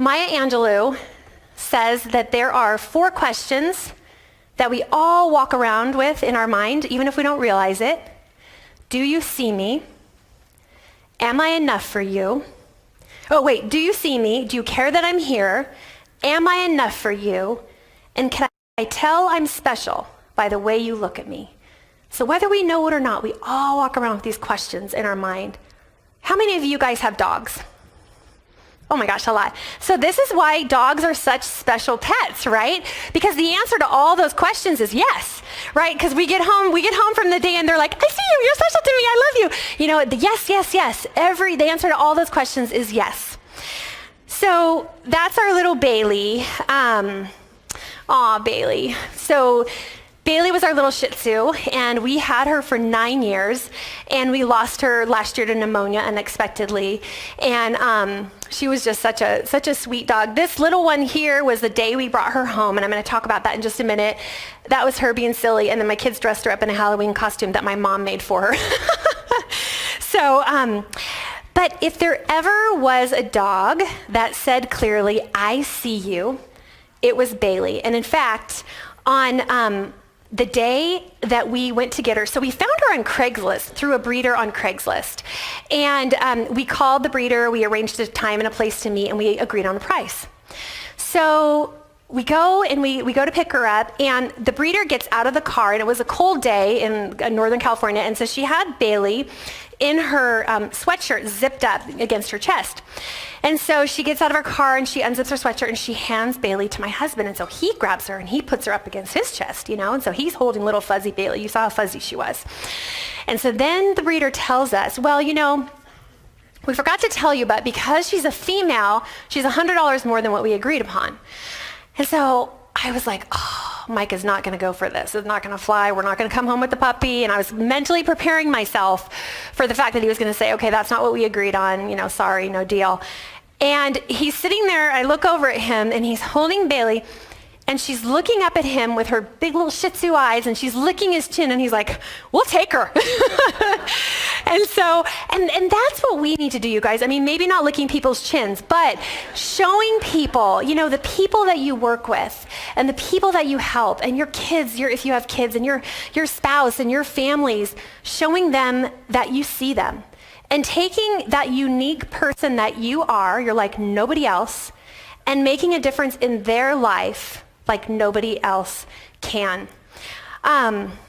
Maya Angelou says that there are 4 questions that we all walk around with in our mind, even if we don't realize it. Do you see me? Am I enough for you? Oh, wait, do you see me? Do you care that I'm here? Am I enough for you? And can I tell I'm special by the way you look at me? So whether we know it or not, we all walk around with these questions in our mind. How many of you guys have dogs? Oh my gosh, a lot. So this is why dogs are such special pets, right? Because the answer to all those questions is yes, right? Because we get home from the day and they're like, I see you, you're special to me, I love you. You know, the yes, yes, yes. The answer to all those questions is yes. So that's our little Bailey. Bailey. So Bailey was our little Shih Tzu, and we had her for 9 years, and we lost her last year to pneumonia unexpectedly. And she was just such a sweet dog. This little one here was the day we brought her home, and I'm going to talk about that in just a minute. That was her being silly, and then my kids dressed her up in a Halloween costume that my mom made for her. But if there ever was a dog that said clearly, I see you, it was Bailey. And in fact, on the day that we went to get her, so we found her on Craigslist, through a breeder on Craigslist. And we called the breeder, we arranged a time and a place to meet, and we agreed on a price. So we go and we go to pick her up, and the breeder gets out of the car, and it was a cold day in Northern California, and so she had Bailey in her sweatshirt zipped up against her chest. And so she gets out of her car and she unzips her sweatshirt and she hands Bailey to my husband. And so he grabs her and he puts her up against his chest, you know? And so he's holding little fuzzy Bailey. You saw how fuzzy she was. And so then the breeder tells us, well, you know, we forgot to tell you, but because she's a female, she's $100 more than what we agreed upon. And so I was like, oh, Mike is not going to go for this. It's not going to fly. We're not going to come home with the puppy. And I was mentally preparing myself for the fact that he was going to say, okay, that's not what we agreed on. You know, sorry, no deal. And he's sitting there. I look over at him and he's holding Bailey and she's looking up at him with her big little Shih Tzu eyes and she's licking his chin and he's like, we'll take her. And so, and that's what we need to do, you guys. I mean, maybe not licking people's chins, but showing people, you know, the people that you work with and the people that you help and your kids, if you have kids and your spouse and your families, showing them that you see them and taking that unique person that you are, you're like nobody else, and making a difference in their life like nobody else can.